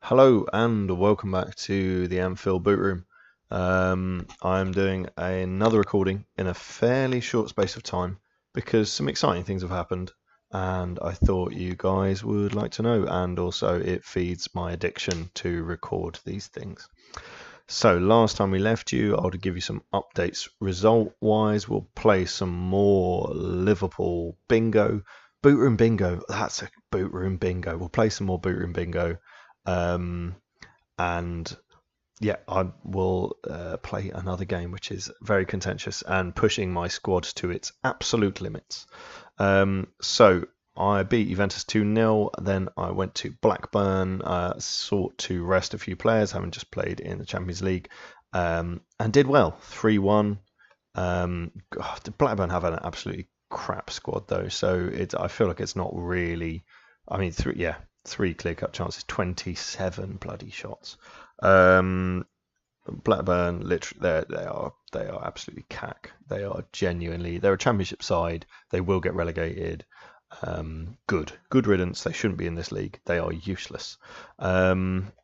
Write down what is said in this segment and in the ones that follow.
Hello and welcome back to the Anfield boot room. I'm doing another recording in a fairly short space of time because some exciting things have happened and I thought you guys would like to know, and also it feeds my addiction to record these things. So last time we left you, I'll give you some updates result wise. We'll play some more Liverpool bingo. Boot room bingo, that's a boot room bingo. We'll play some more boot room bingo. Um, and yeah, I will play another game which is very contentious and pushing my squad to its absolute limits. So I beat Juventus 2-0, then I went to Blackburn, sought to rest a few players, having just played in the Champions League, and did well, 3-1. Blackburn have an absolutely crap squad though, so I feel like it's not really. I mean, three clear-cut chances, 27 bloody shots. Blackburn, literally, they are absolutely cack. They're a championship side. They will get relegated. Good riddance. They shouldn't be in this league. They are useless. Someone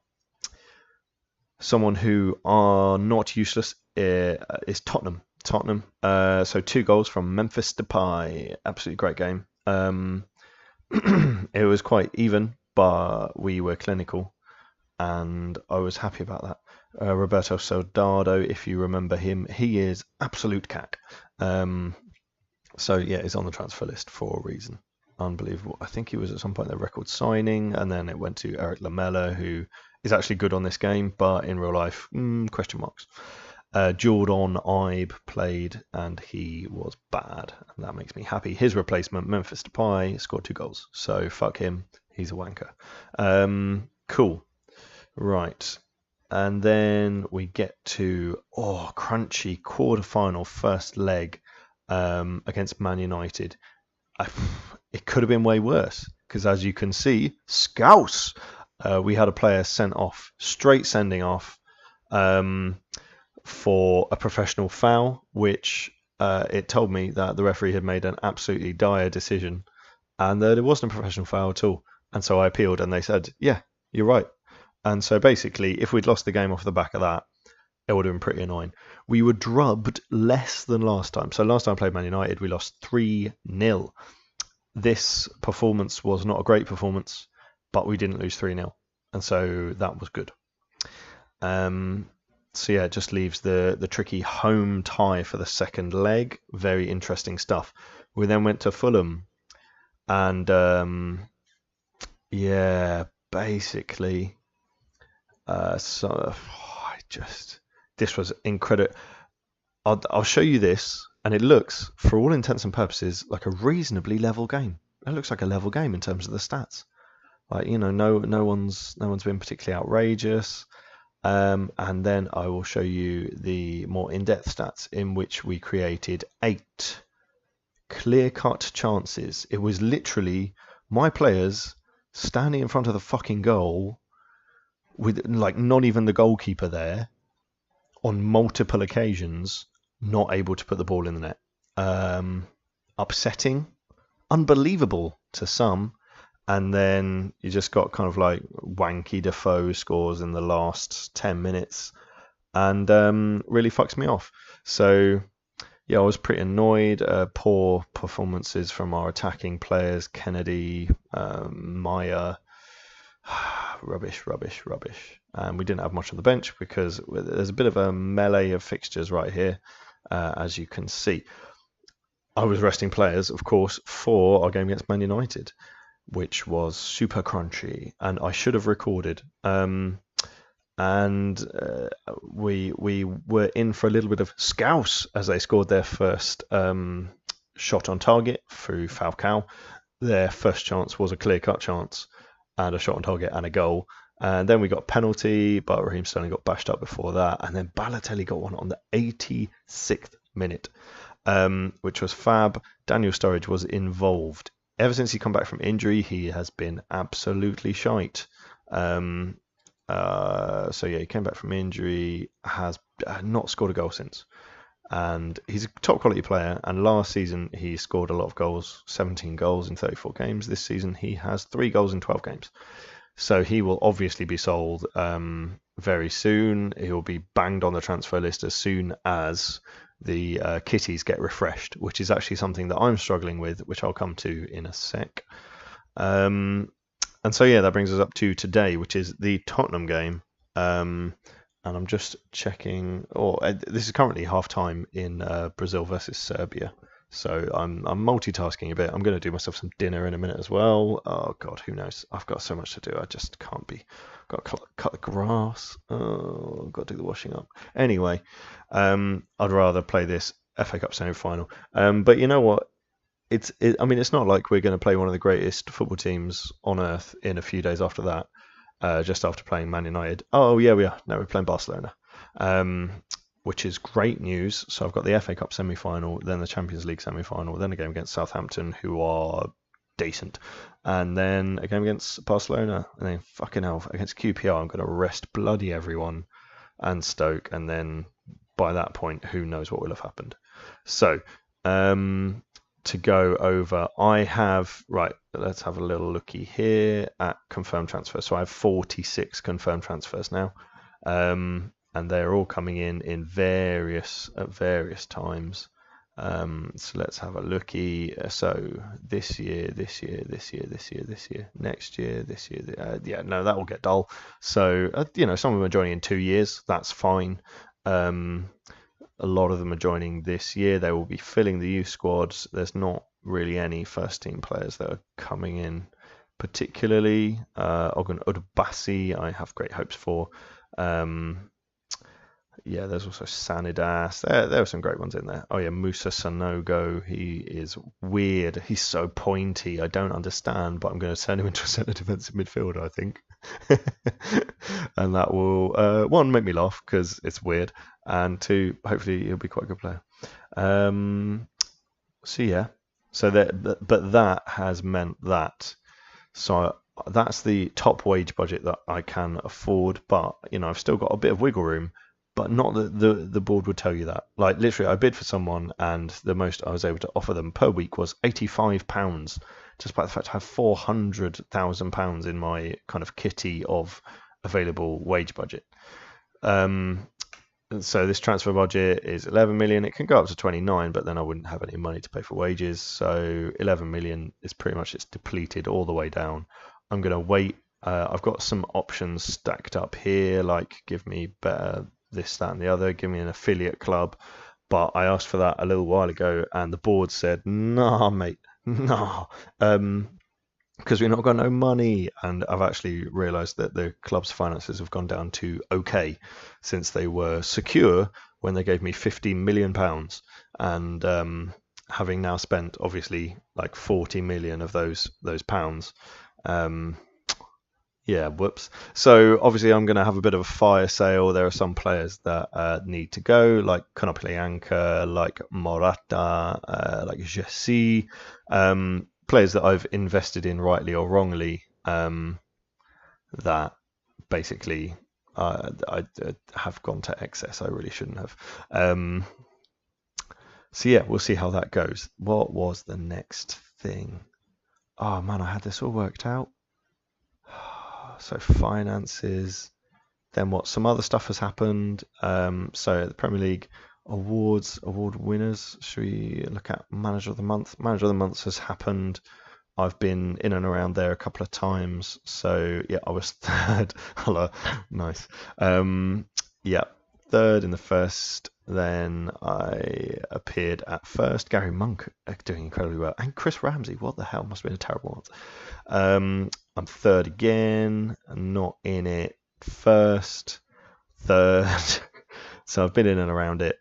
who are not useless is Tottenham. So 2 goals from Memphis Depay. Absolutely great game. It was quite even, but we were clinical, and I was happy about that. Roberto Soldado, if you remember him, he is absolute cack. So yeah, he's on the transfer list for a reason. Unbelievable. I think he was at some point their record signing, and then it went to Eric Lamela, who is actually good on this game, but in real life, question marks. Jordan Ibe played, and he was bad, and that makes me happy. His replacement, Memphis Depay, scored 2 goals, so fuck him. He's a wanker. Cool. Right. And then we get to crunchy quarterfinal first leg against Man United. It could have been way worse because, as you can see, Scouse. We had a player sent off, straight sending off, for a professional foul, which it told me that the referee had made an absolutely dire decision and that it wasn't a professional foul at all. And so I appealed, and they said, yeah, you're right. And so basically, if we'd lost the game off the back of that, it would have been pretty annoying. We were drubbed less than last time. So last time I played Man United, we lost 3-0. This performance was not a great performance, but we didn't lose 3-0. And so that was good. So yeah, it just leaves the tricky home tie for the second leg. Very interesting stuff. We then went to Fulham, and basically, this was incredible. I'll show you this, and it looks, for all intents and purposes, like a reasonably level game. It looks like a level game in terms of the stats. Like, no one's been particularly outrageous. And then I will show you the more in-depth stats, in which we created 8 clear-cut chances. It was literally my players standing in front of the fucking goal with, like, not even the goalkeeper there on multiple occasions, not able to put the ball in the net. Upsetting, unbelievable to some. And then you just got kind of like wanky Defoe scores in the last 10 minutes and really fucks me off. So, yeah, I was pretty annoyed. Poor performances from our attacking players, Kennedy, Maya. Rubbish. And we didn't have much on the bench because there's a bit of a melee of fixtures right here, as you can see. I was resting players, of course, for our game against Man United, which was super crunchy, and I should have recorded. We were in for a little bit of scouse as they scored their first shot on target through Falcao. Their first chance was a clear-cut chance, and a shot on target and a goal. And then we got a penalty, but Raheem Sterling got bashed up before that, and then Balotelli got one on the 86th minute, which was fab. Daniel Sturridge was involved. Ever since he come back from injury, he has been absolutely shite. So yeah, he came back from injury, has not scored a goal since. And he's a top quality player. And last season, he scored a lot of goals, 17 goals in 34 games. This season, he has 3 goals in 12 games. So he will obviously be sold very soon. He'll be banged on the transfer list as soon as the kitties get refreshed, which is actually something that I'm struggling with, which I'll come to in a sec. And so, yeah, that brings us up to today, which is the Tottenham game. And I'm just checking. This is currently half-time in Brazil versus Serbia. So I'm multitasking a bit. I'm going to do myself some dinner in a minute as well. Oh, God, who knows? I've got so much to do. I just can't be. Got to cut the grass. Oh, I've got to do the washing up. Anyway, I'd rather play this FA Cup semi-final. But you know what? I mean, it's not like we're going to play one of the greatest football teams on earth in a few days after that, just after playing Man United. Oh, yeah, we are. No, we're playing Barcelona, which is great news. So I've got the FA Cup semi-final, then the Champions League semi-final, then a game against Southampton, who are decent, and then a game against Barcelona, and then fucking hell, against QPR, I'm going to rest bloody everyone and Stoke, and then by that point, who knows what will have happened. So, to go over, I have, right, let's have a little looky here at confirmed transfers. So I have 46 confirmed transfers now, and they're all coming in various times. So let's have a looky. So this year, next year, this year. Yeah, no, that will get dull. So, some of them are joining in 2 years. That's fine. A lot of them are joining this year. They will be filling the youth squads. There's not really any first team players that are coming in particularly. Ogun Udbasi, I have great hopes for. Yeah, there's also Sanidas. There are some great ones in there. Oh yeah, Musa Sanogo. He is weird. He's so pointy. I don't understand, but I'm going to turn him into a centre defensive midfielder, I think. And that will, one, make me laugh because it's weird, and two, hopefully he'll be quite a good player. So yeah, but that has meant that. So that's the top wage budget that I can afford, but I've still got a bit of wiggle room. But not that the board would tell you that. Like, literally, I bid for someone, and the most I was able to offer them per week was £85, despite the fact I have £400,000 in my kind of kitty of available wage budget. So this transfer budget is 11 million. It can go up to 29, but then I wouldn't have any money to pay for wages. So 11 million is pretty much, it's depleted all the way down. I'm going to wait. I've got some options stacked up here, like give me better this, that, and the other, give me an affiliate club. But I asked for that a little while ago, and the board said, nah, mate, nah, because we've not got no money. And I've actually realised that the club's finances have gone down to okay since they were secure when they gave me £50 million. And having now spent, obviously, like 40 million of those pounds, yeah, whoops. So obviously I'm going to have a bit of a fire sale. There are some players that need to go, like Konoplyanka, like Morata, like Jesse, players that I've invested in rightly or wrongly, that basically I have gone to excess. I really shouldn't have. So yeah, we'll see how that goes. What was the next thing? Oh man, I had this all worked out. So finances, then what? Some other stuff has happened. So the Premier League award winners. Should we look at Manager of the Month? Manager of the Month has happened. I've been in and around there a couple of times. So yeah, I was third. Hello, nice. Yeah, third in the first. Then I appeared at first. Gary Monk doing incredibly well, and Chris Ramsey. What the hell? Must have been a terrible one. I'm third again. I'm not in it. First, third. So I've been in and around it.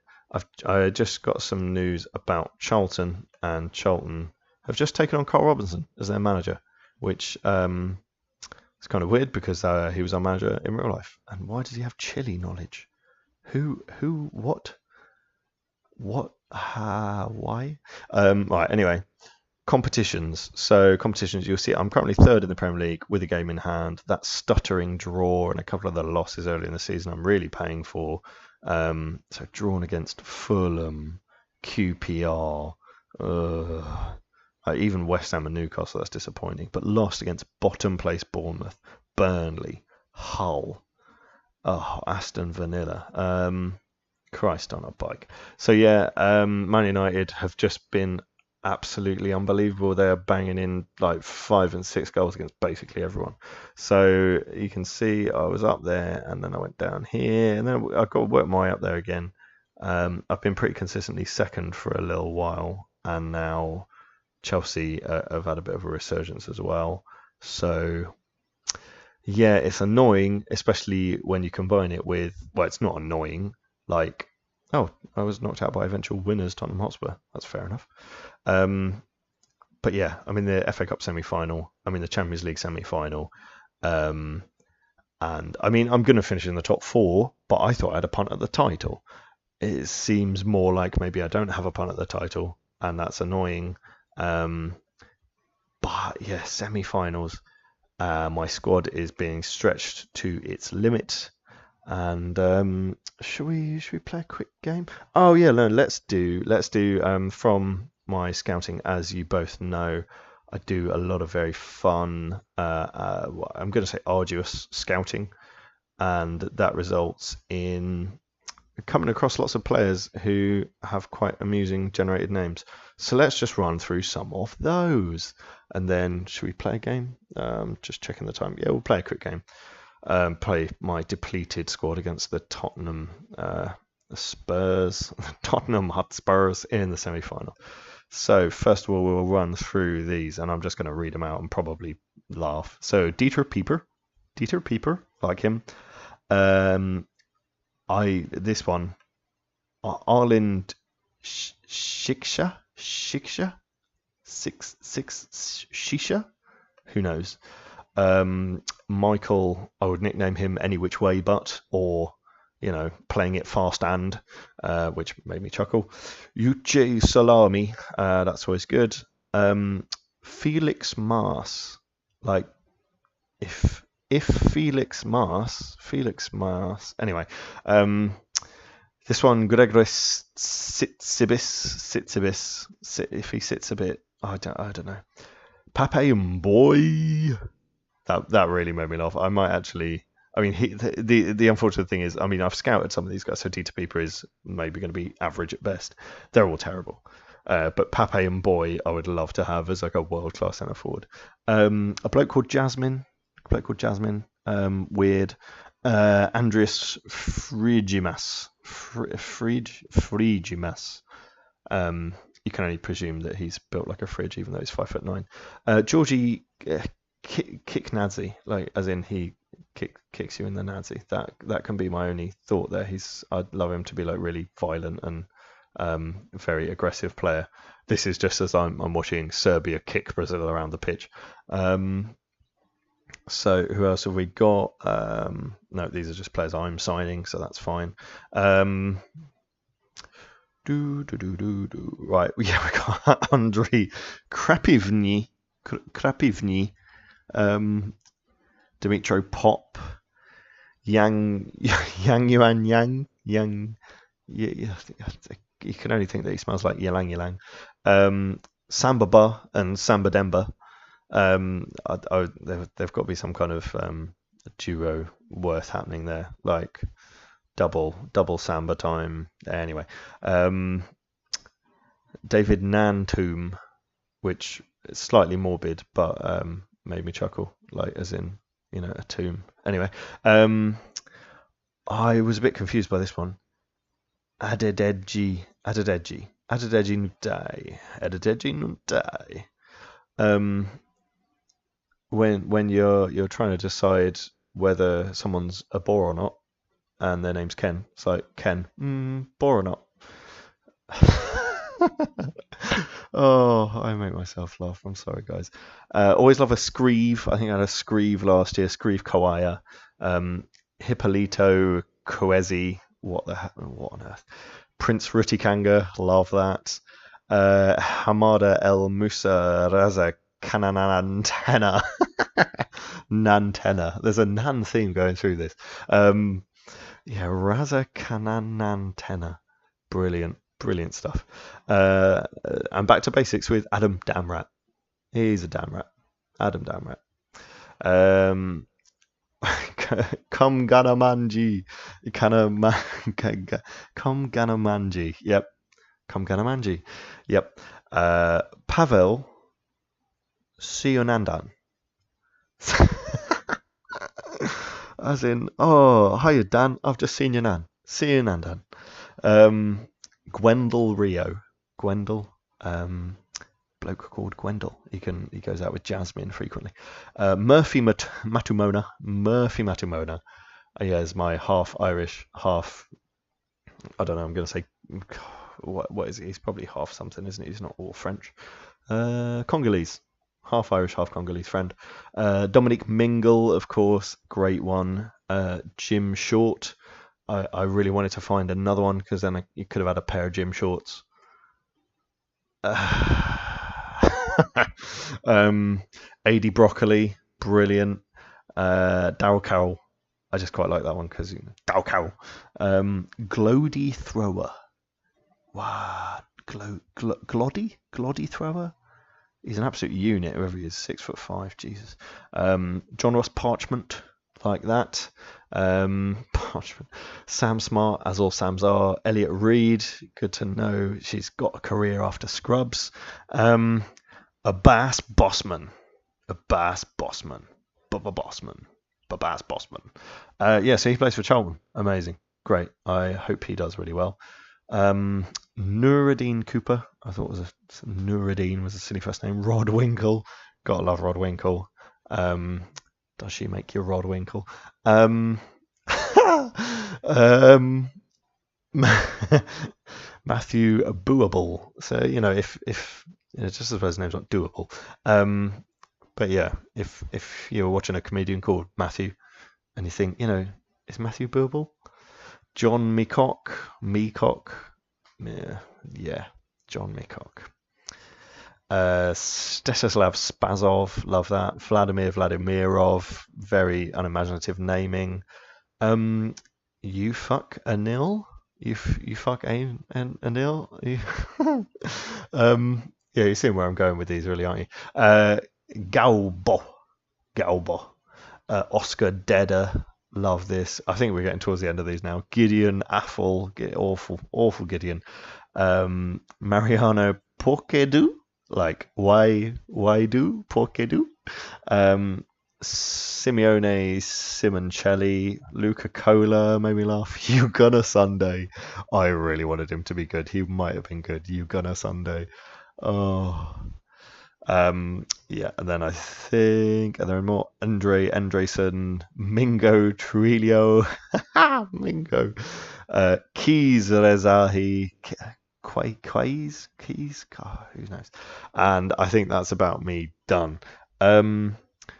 I just got some news about Charlton, and Charlton have just taken on Carl Robinson as their manager, which is kind of weird because he was our manager in real life. And why does he have Chile knowledge? Who, what, why? Right, anyway, competitions. So competitions, you'll see I'm currently third in the Premier League with a game in hand. That stuttering draw and a couple of other losses early in the season I'm really paying for. So drawn against Fulham, QPR, even West Ham and Newcastle, that's disappointing. But lost against bottom place Bournemouth, Burnley, Hull, oh, Aston Villa. Christ on a bike. So yeah, Man United have just been absolutely unbelievable. They're banging in like 5 and 6 goals against basically everyone. So you can see I was up there and then I went down here and then I've got to work my way up there again. I've been pretty consistently second for a little while, and now Chelsea have had a bit of a resurgence as well. So yeah, it's annoying, especially when you combine it with, well, it's not annoying. Like, oh, I was knocked out by eventual winners, Tottenham Hotspur. That's fair enough. But yeah, I mean, the FA Cup semi-final, I mean, the Champions League semi-final. And I mean, I'm going to finish in the top 4, but I thought I had a punt at the title. It seems more like maybe I don't have a punt at the title, and that's annoying. But yeah, semi-finals. My squad is being stretched to its limit. And should we play a quick game? Oh yeah, no, let's do from my scouting. As you both know, I do a lot of very fun, I'm going to say arduous scouting, and that results in coming across lots of players who have quite amusing generated names. So let's just run through some of those, and then should we play a game? Just checking the time. Yeah, we'll play a quick game. Play my depleted squad against the Tottenham Tottenham Hotspurs in the semi-final. So first of all, we'll run through these, and I'm just going to read them out and probably laugh. So Dieter Pieper, like him. This one, Arlind Shiksha, Shisha, who knows? Michael, I would nickname him Any Which Way But, or, you know, Playing It Fast And, which made me chuckle. Uche Salami, that's always good. Felix Mars, like, if Felix Mars, anyway, this one, Gregores Sitsibis, if he sits a bit, I don't know. Pape and Boy. That really made me laugh. I might actually. I mean, the unfortunate thing is, I mean, I've scouted some of these guys, so Dieter Pieper is maybe going to be average at best. They're all terrible. But Pape and Boy, I would love to have as like a world-class centre forward. A bloke called Jasmine. Weird. Andreas Frigimas. Frigimas. You can only presume that he's built like a fridge, even though he's 5'9". Georgie kick Nazi, like as in he kicks you in the Nazi. That can be my only thought there. I'd love him to be like really violent and very aggressive player. This is just as I'm watching Serbia kick Brazil around the pitch. So who else have we got? No, these are just players I'm signing, so that's fine. Right, yeah, we got Andrei Krapivny, Dimitro Pop, Yang Yuan, yeah, you can only think that he smells like Ylang. Samba Ba and Samba Demba. They've got to be some kind of duo worth happening there, like double Samba time. Anyway, David Nantoom, which is slightly morbid, but made me chuckle, like as in, you know, a tomb. Anyway, I was a bit confused by this one. Adedeji Nudai. When you're trying to decide whether someone's a bore or not, and their name's Ken, it's like Ken, bore or not. Oh, I make myself laugh. I'm sorry, guys. Always love a Screeve. I think I had a Screeve last year. Screeve Kawaya, Hippolito Coezi. What on earth? Prince Rutikanga. Love that. Hamada El Musa Raza Kananantena. Nantena. There's a Nan theme going through this. Yeah, Raza Kananantena. Brilliant stuff. And back to basics with Adam Damrat. He's a Damrat. Adam Damrat. Come Ganamanji. Come Ganamanji. Yep. Come Ganamanji. Yep. Pavel Sionandan. As in, oh, hiya, Dan. I've just seen your nan. See you, Nandan. Gwendol Rio. Gwendol. Bloke called Gwendol. He goes out with Jasmine frequently. Murphy Matumona. Murphy Matumona. Yeah, is my half Irish, half. I don't know. I'm going to say. What is he? He's probably half something, isn't he? He's not all French. Congolese. Half Irish, half Congolese friend. Dominic Mingle, of course, great one. Jim Short. I really wanted to find another one because then you could have had a pair of gym shorts. AD Broccoli, brilliant. Daryl Carroll. I just quite like that one because Daryl Carroll. Glody Thrower. Wow. Glody Thrower? He's an absolute unit, whoever he is, 6'5", Jesus. John Ross Parchment, like that. Parchment. Sam Smart, as all Sams are. Elliot Reed, good to know. She's got a career after Scrubs. Abbas Bossman. Abbas Bossman. Bubba Bossman. Abbas Bossman. Yeah, so he plays for Charlton. Amazing. Great. I hope he does really well. Nuruddin Cooper. I thought Nuruddin was a silly first name. Rod Winkle. Gotta love Rod Winkle. Does she make you Rod Winkle? Matthew Booable. So, if just as his name's not doable. But yeah, if you're watching a comedian called Matthew and you think, is Matthew Booable? John Meacock. Yeah, John Meacock. Stesislav Spazov, love that. Vladimir Vladimirov, very unimaginative naming. You fuck Anil? You fuck Anil? Yeah, you're seeing where I'm going with these, really, aren't you? Galbo. Oscar Dedder. Love this. I think we're getting towards the end of these now. Gideon Affle, awful Gideon. Mariano Porquedu, like why do Porquedu? Simeone Simoncelli, Luca Cola made me laugh. You Gonna Sunday. I really wanted him to be good. He might have been good. You Gonna Sunday. Oh. Yeah, and then I think, are there more? Andre Andresen, Mingo Trilio, Mingo, Keys Rezahi, Keys, God, who knows? And I think that's about me done.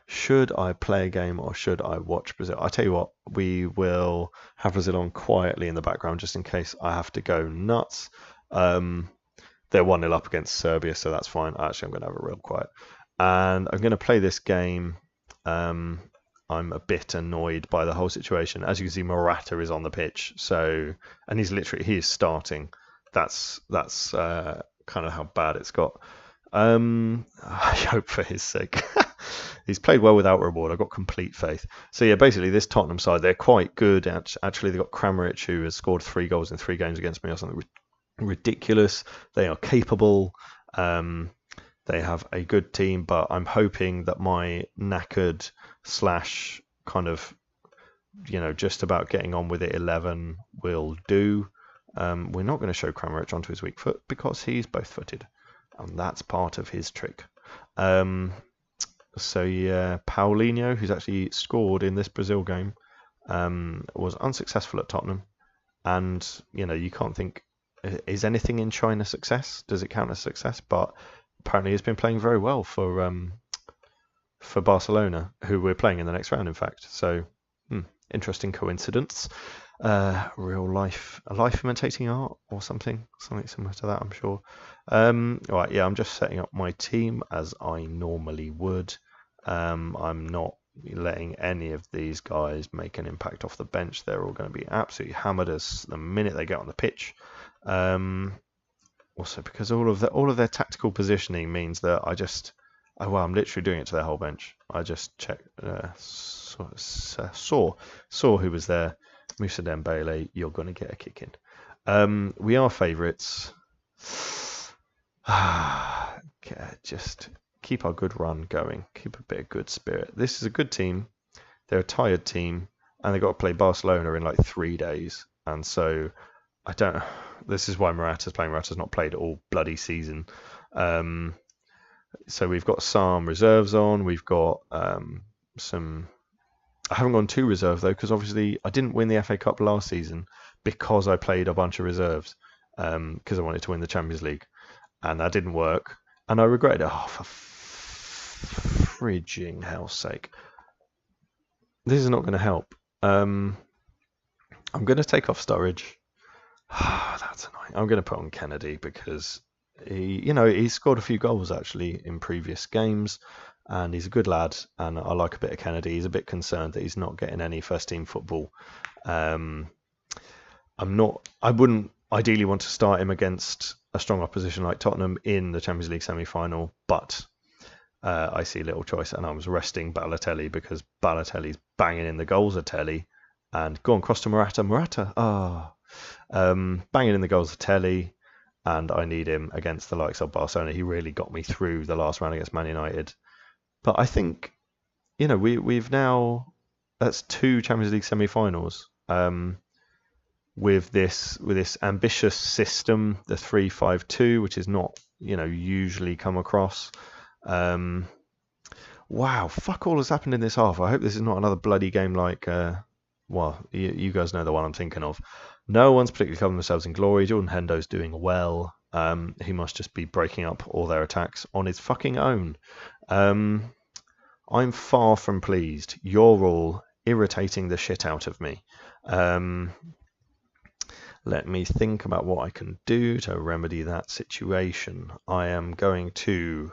Should I play a game or should I watch Brazil? I tell you what, we will have Brazil on quietly in the background just in case I have to go nuts. They're 1-0 up against Serbia, so that's fine. Actually, I'm going to have a real quiet. And I'm going to play this game. I'm a bit annoyed by the whole situation. As you can see, Morata is on the pitch. And he is starting. That's kind of how bad it's got. I hope for his sake. He's played well without reward. I've got complete faith. So yeah, basically this Tottenham side, they're quite good. Actually, they've got Kramaric, who has scored 3 goals in 3 games against me or something ridiculous. They are capable. They have a good team, but I'm hoping that my knackered / kind of just about getting on with it 11 will do. We're not going to show Kramaric onto his weak foot because he's both footed, and that's part of his trick. So yeah, Paulinho, who's actually scored in this Brazil game, was unsuccessful at Tottenham, and you can't think, is anything in China success? Does it count as success? But apparently he's been playing very well for Barcelona, who we're playing in the next round, in fact. So, interesting coincidence. A life imitating art or something similar to that, I'm sure. Alright, yeah, I'm just setting up my team as I normally would. I'm not letting any of these guys make an impact off the bench. They're all going to be absolutely hammered as the minute they get on the pitch. Also because all of their tactical positioning means that Oh, well, I'm literally doing it to their whole bench. I just checked, saw who was there. Moussa Dembele, you're going to get a kick in. We are favourites. Just keep our good run going. Keep a bit of good spirit. This is a good team. They're a tired team, and they've got to play Barcelona in like 3 days. And so I don't. This is why Morata's playing. Morata's not played all bloody season. So we've got some reserves on. We've got some. I haven't gone to reserve though, because obviously I didn't win the FA Cup last season because I played a bunch of reserves because I wanted to win the Champions League, and that didn't work, and I regretted it. Oh, for fridging hell's sake! This is not going to help. I'm going to take off Sturridge. That's annoying. I'm going to put on Kennedy because he scored a few goals actually in previous games. And he's a good lad, and I like a bit of Kennedy. He's a bit concerned that he's not getting any first-team football. I wouldn't ideally want to start him against a strong opposition like Tottenham in the Champions League semi-final, but I see little choice, and I was resting Balotelli because Balotelli's banging in the goals of Telly, and go on, cross to Morata, banging in the goals of Telly, and I need him against the likes of Barcelona. He really got me through the last round against Man United. But I think, we've now, that's 2 Champions League semi-finals with this ambitious system, the 3-5-2, which is not, usually come across. Wow, fuck all has happened in this half. I hope this is not another bloody game like, you guys know the one I'm thinking of. No one's particularly covering themselves in glory. Jordan Hendo's doing well. He must just be breaking up all their attacks on his fucking own. I'm far from pleased. You're all irritating the shit out of me. Let me think about what I can do to remedy that situation. I am going to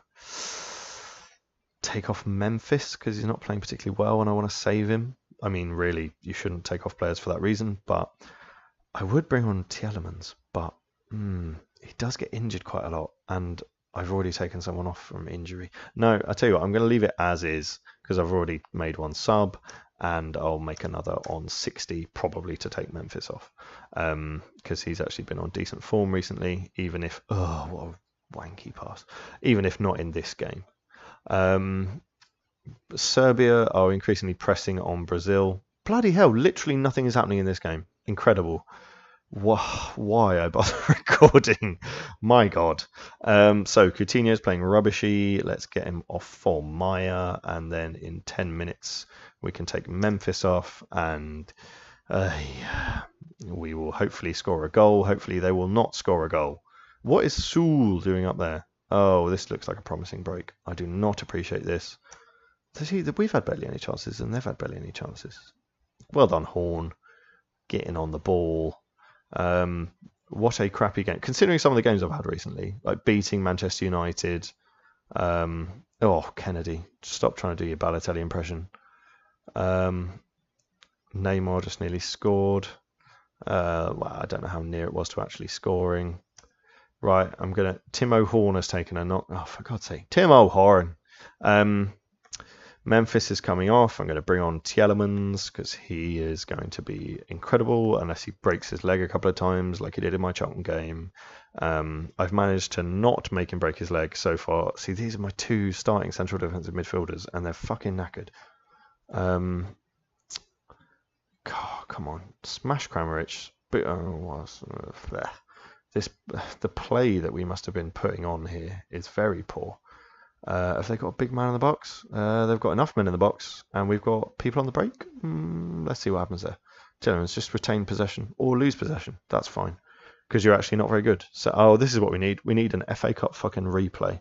take off Memphis because he's not playing particularly well and I want to save him. I mean, really, you shouldn't take off players for that reason, but I would bring on Tielemans, but he does get injured quite a lot, and I've already taken someone off from injury. No, I tell you what, I'm going to leave it as is because I've already made one sub, and I'll make another on 60 probably to take Memphis off because he's actually been on decent form recently, even if what a wanky pass, even if not in this game. Serbia are increasingly pressing on Brazil. Bloody hell, literally nothing is happening in this game. Incredible. Why I bother recording? My God. So Coutinho's playing rubbishy. Let's get him off for Maya, and then in 10 minutes we can take Memphis off, and we will hopefully score a goal. Hopefully they will not score a goal. What is Sewell doing up there? Oh, this looks like a promising break. I do not appreciate this. We've had barely any chances, and they've had barely any chances. Well done, Horn. Getting on the ball. What a crappy game. Considering some of the games I've had recently, like beating Manchester United. Kennedy. Stop trying to do your Balotelli impression. Neymar just nearly scored. I don't know how near it was to actually scoring. Right, Timo Horn has taken a knock. Oh, for God's sake. Timo Horn. Memphis is coming off. I'm going to bring on Tielemans because he is going to be incredible unless he breaks his leg a couple of times like he did in my Charlton game. I've managed to not make him break his leg so far. See, these are my 2 starting central defensive midfielders and they're fucking knackered. God, come on. Smash Kramaric. The play that we must have been putting on here is very poor. Have they got a big man in the box? They've got enough men in the box, and we've got people on the break. Let's see what happens there. Gentlemen, just retain possession or lose possession. That's fine, because you're actually not very good. So, this is what we need. We need an FA Cup fucking replay.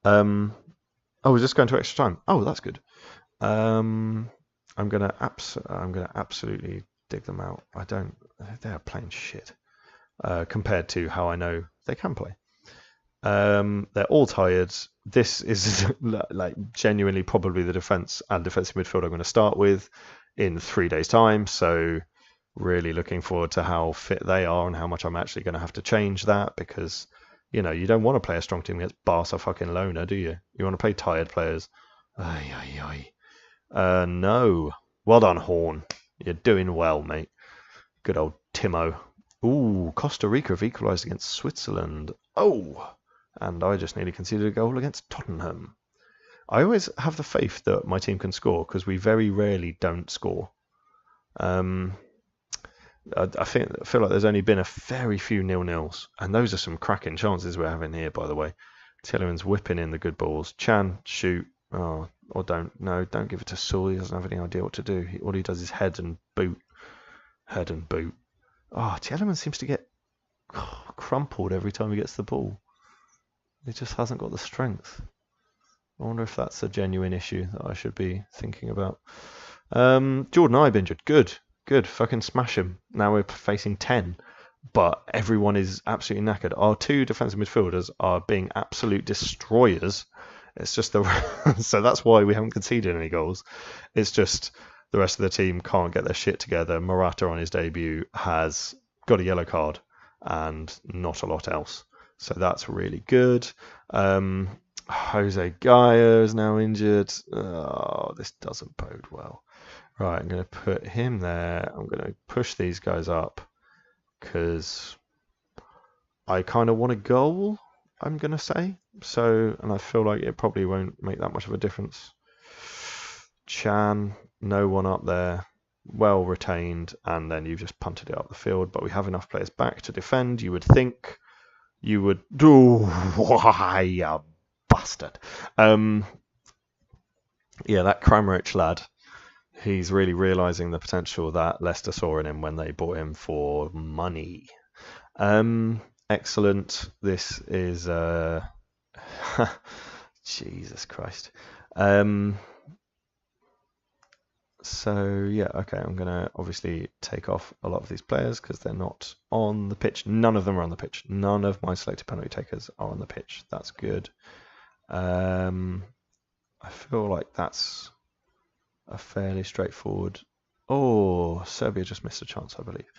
We're just going to extra time. Oh, that's good. I'm gonna absolutely dig them out. They're playing shit compared to how I know they can play. They're all tired. This is like genuinely probably the defense and defensive midfield I'm going to start with in 3 days' time. So really looking forward to how fit they are and how much I'm actually going to have to change that, because You know, you don't want to play a strong team against Barca fucking Lona, do you? You want to play tired players. Ay, ay, ay. No. Well done, Horn. You're doing well, mate. Good old Timo. Ooh, Costa Rica have equalised against Switzerland. Oh, and I just nearly conceded a goal against Tottenham. I always have the faith that my team can score because we very rarely don't score. I feel like there's only been a very few 0-0s, and those are some cracking chances we're having here, by the way. Tielemans whipping in the good balls. Chan, shoot. Oh, or don't. No, don't give it to Saul. He doesn't have any idea what to do. All he does is head and boot. Head and boot. Oh, Tielemans seems to get crumpled every time he gets the ball. He just hasn't got the strength. I wonder if that's a genuine issue that I should be thinking about. Jordan Ibe injured. Good. Fucking smash him. Now we're facing 10. But everyone is absolutely knackered. Our two defensive midfielders are being absolute destroyers. It's just so that's why we haven't conceded any goals. It's just the rest of the team can't get their shit together. Morata on his debut has got a yellow card and not a lot else. So that's really good. Jose Gaia is now injured. Oh, this doesn't bode well. Right, I'm going to put him there. I'm going to push these guys up because I kind of want a goal, I'm going to say. So, and I feel like it probably won't make that much of a difference. Chan, no one up there. Well retained, and then you've just punted it up the field. But we have enough players back to defend. You would think you would do. Why, you bastard. Yeah, that Kramaric lad. He's really realising the potential that Leicester saw in him when they bought him for money. Excellent. This is Jesus Christ. So yeah, okay, I'm gonna obviously take off a lot of these players because they're not on the pitch. None of them are on the pitch. None of my selected penalty takers are on the pitch. That's good. I feel like that's a fairly straightforward. Oh, Serbia just missed a chance, I believe.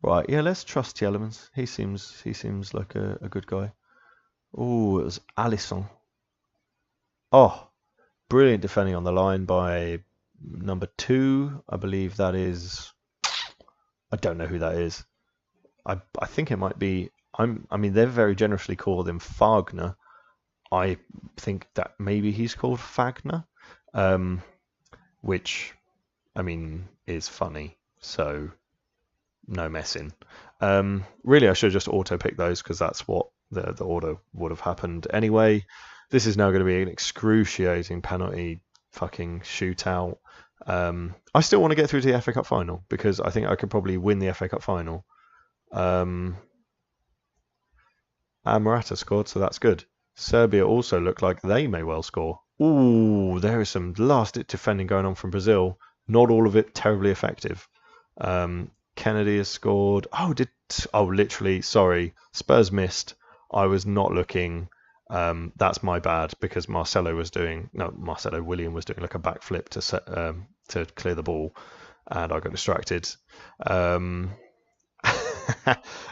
Right, yeah, let's trust Tielemans. He seems like a good guy. Oh, it was Alisson. Oh, brilliant defending on the line by number 2. I believe that is. I don't know who that is. I think it might be. I mean, they've very generously called him Fagner. I think that maybe he's called Fagner, which, I mean, is funny. So, no messing. Really, I should just auto-pick those because that's what the order would have happened anyway. This is now going to be an excruciating penalty fucking shootout. I still want to get through to the FA Cup final because I think I could probably win the FA Cup final. And Morata scored, so that's good. Serbia also look like they may well score. Ooh, there is some last-ditch defending going on from Brazil. Not all of it terribly effective. Kennedy has scored. Oh, literally, sorry. Spurs missed. I was not looking. That's my bad because Marcelo William was doing like a backflip to clear the ball, and I got distracted.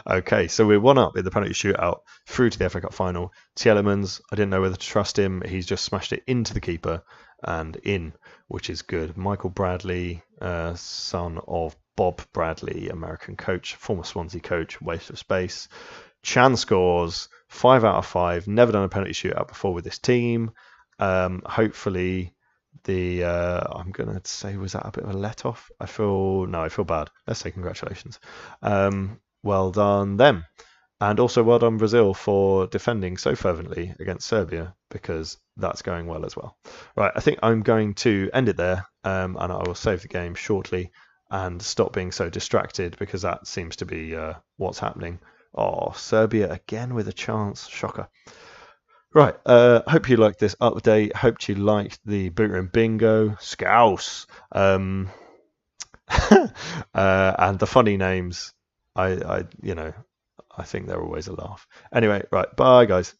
Okay, so we're 1-up in the penalty shootout through to the FA Cup final. Tielemans, I didn't know whether to trust him. He's just smashed it into the keeper and in, which is good. Michael Bradley, son of Bob Bradley, American coach, former Swansea coach, waste of space. Chan scores 5 out of 5. Never done a penalty shootout before with this team. Hopefully I'm gonna say, was that a bit of a let off? I feel bad. Let's say congratulations. Well done them, and also well done Brazil for defending so fervently against Serbia because that's going well as well. Right, I think I'm going to end it there, and I will save the game shortly and stop being so distracted because that seems to be what's happening. Oh, Serbia again with a chance. Shocker. Right, hope you liked this update. Hope you liked the Boot Room Bingo. Scouse. And the funny names. I think they're always a laugh. Anyway, right, bye guys.